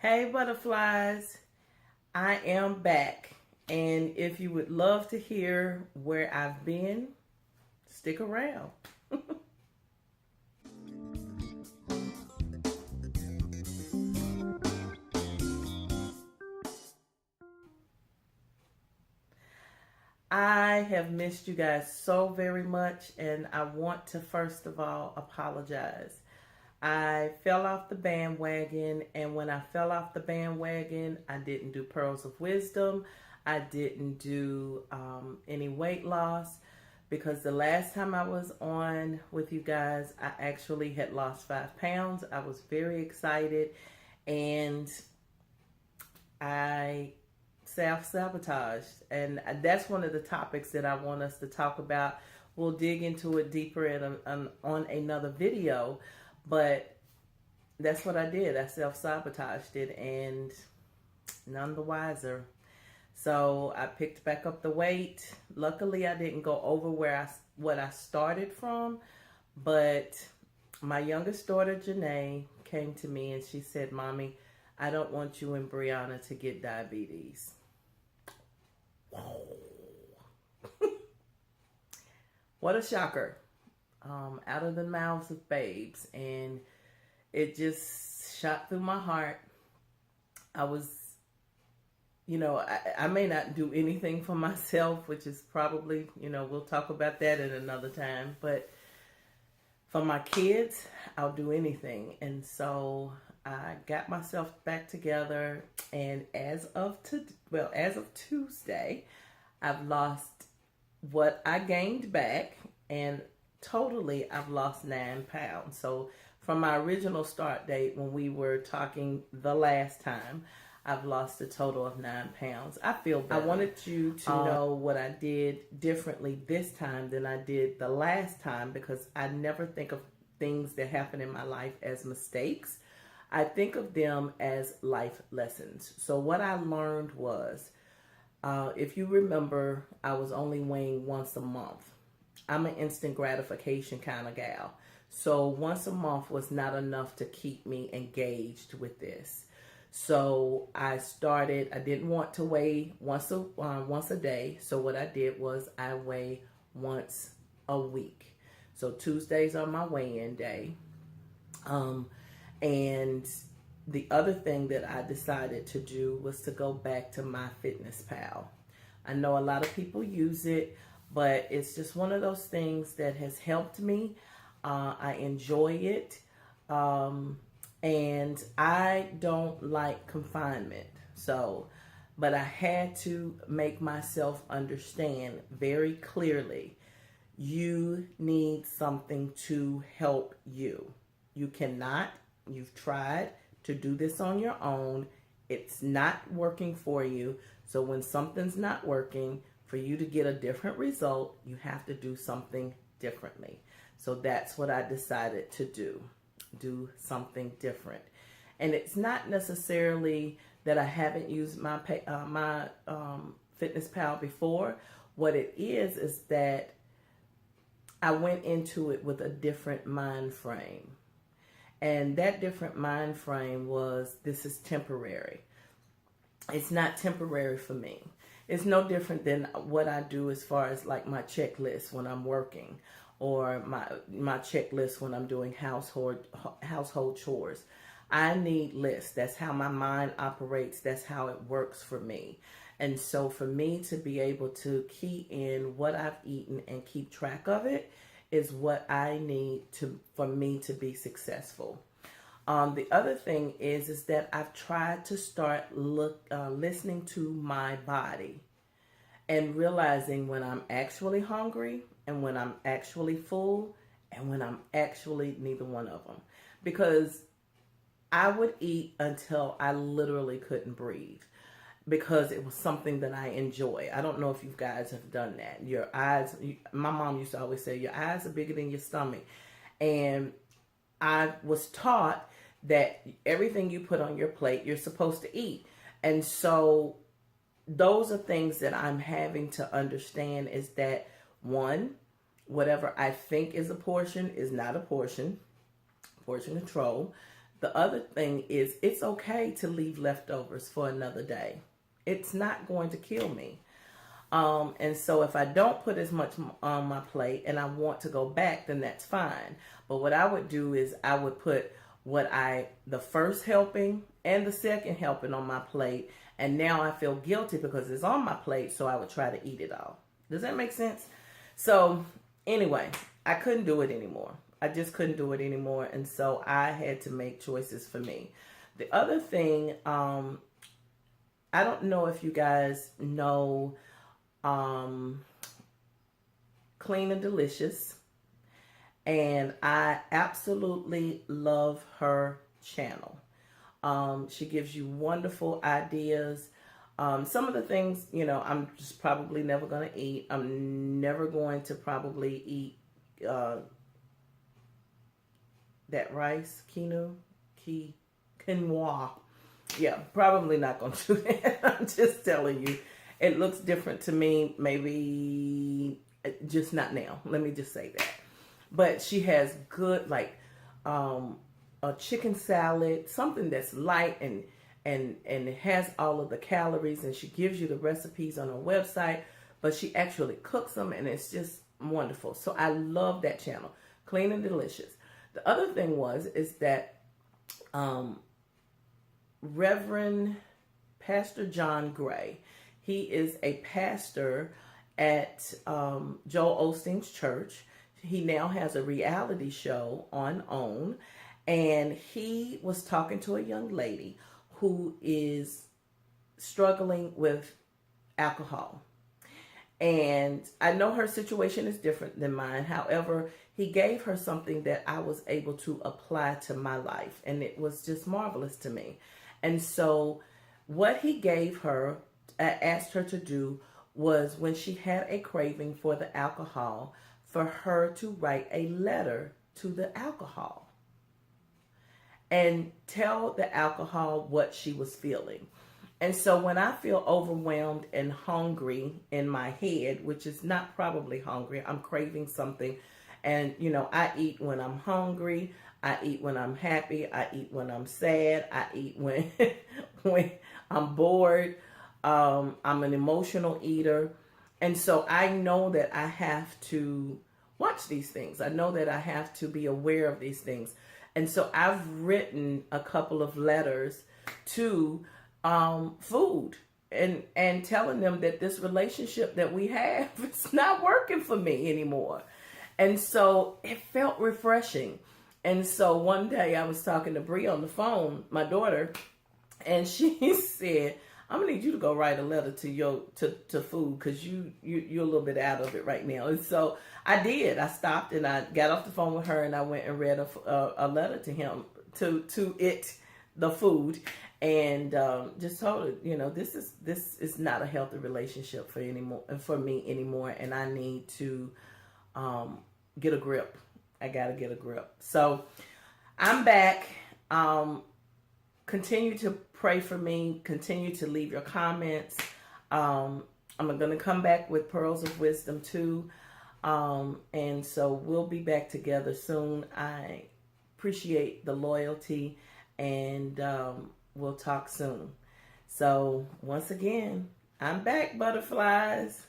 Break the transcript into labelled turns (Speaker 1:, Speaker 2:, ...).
Speaker 1: Hey butterflies, I am back. And if you would love to hear where I've been, stick around. I have missed you guys so very much, and I want to first of all apologize. I fell off the bandwagon, and when I fell off the bandwagon, I didn't do Pearls of Wisdom. I didn't do any weight loss because the last time I was on with you guys, I actually had lost 5 pounds. I was very excited, and I self-sabotaged, and that's one of the topics that I want us to talk about. We'll dig into it deeper on another video, but that's what I did. I self-sabotaged it, and none the wiser. So I picked back up the weight. Luckily, I didn't go over what I started from, but my youngest daughter, Janae, came to me and she said, "Mommy, I don't want you and Brianna to get diabetes." What a shocker. Out of the mouths of babes. And it just shot through my heart. I was, I may not do anything for myself, which is probably, we'll talk about that at another time. But for my kids, I'll do anything. And so I got myself back together, and as of Tuesday, I've lost what I gained back, and totally I've lost 9 pounds. So from my original start date when we were talking the last time, I've lost a total of 9 pounds. I feel better. I wanted you to know what I did differently this time than I did the last time, because I never think of things that happen in my life as mistakes. I think of them as life lessons. So what I learned was, if you remember, I was only weighing once a month. I'm an instant gratification kind of gal. So once a month was not enough to keep me engaged with this. So I didn't want to weigh once a day. So what I did was I weigh once a week. So Tuesdays are my weigh-in day. And the other thing that I decided to do was to go back to MyFitnessPal. I know a lot of people use it, but it's just one of those things that has helped me. I enjoy it. And I don't like confinement. But I had to make myself understand very clearly, you need something to help you. You've tried to do this on your own. It's not working for you. So when something's not working, for you to get a different result, you have to do something differently. So that's what I decided to do something different. And it's not necessarily that I haven't used my FitnessPal before. What it is that I went into it with a different mind frame. And that different mind frame was, this is temporary. It's not temporary for me. It's no different than what I do as far as like my checklist when I'm working, or my checklist when I'm doing household chores. I need lists. That's how my mind operates. That's how it works for me. And so for me to be able to key in what I've eaten and keep track of it is what I need for me to be successful. The other thing is that I've tried to start listening to my body and realizing when I'm actually hungry and when I'm actually full and when I'm actually neither one of them. Because I would eat until I literally couldn't breathe, because it was something that I enjoy. I don't know if you guys have done that. Your eyes, my mom used to always say, your eyes are bigger than your stomach. And I was taught that everything you put on your plate, you're supposed to eat. And so those are things that I'm having to understand, is that, one, whatever I think is a portion is not a portion. Portion control. The other thing is it's okay to leave leftovers for another day. It's not going to kill me. And so if I don't put as much on my plate and I want to go back, then that's fine. But what I would do is I would put the first helping and the second helping on my plate. And now I feel guilty because it's on my plate. So I would try to eat it all. Does that make sense? So anyway, I couldn't do it anymore. I just couldn't do it anymore. And so I had to make choices for me. The other thing, I don't know if you guys know Clean and Delicious, and I absolutely love her channel. She gives you wonderful ideas. Some of the things, I'm just probably never going to eat. I'm never going to probably eat that rice, quinoa. Yeah, probably not going to do that. I'm just telling you. It looks different to me, maybe just not now. Let me just say that. But she has good, like, a chicken salad, something that's light and it has all of the calories, and she gives you the recipes on her website, but she actually cooks them, and it's just wonderful. So I love that channel, Clean and Delicious. The other thing is that Reverend Pastor John Gray, he is a pastor at Joel Osteen's church. He now has a reality show on OWN, and he was talking to a young lady who is struggling with alcohol. And I know her situation is different than mine. However, he gave her something that I was able to apply to my life, and it was just marvelous to me. And so what he gave her, asked her to do, was when she had a craving for the alcohol, for her to write a letter to the alcohol and tell the alcohol what she was feeling. And so when I feel overwhelmed and hungry in my head, which is not probably hungry, I'm craving something. And, I eat when I'm hungry. I eat when I'm happy. I eat when I'm sad. I eat when, when I'm bored. I'm an emotional eater. And so I know that I have to watch these things. I know that I have to be aware of these things. And so I've written a couple of letters to food and telling them that this relationship that we have, it's not working for me anymore. And so it felt refreshing. And so one day I was talking to Bree on the phone, my daughter, and she said, I'm gonna need you to go write a letter to food, because you're a little bit out of it right now. And so I did. I stopped and I got off the phone with her and I went and read a letter to him, to the food, and just told her, this is not a healthy relationship for me anymore, and I need to get a grip. I gotta get a grip. So I'm back. Continue to pray for me. Continue to leave your comments. I'm going to come back with Pearls of Wisdom too. And so we'll be back together soon. I appreciate the loyalty, and we'll talk soon. So once again, I'm back, butterflies.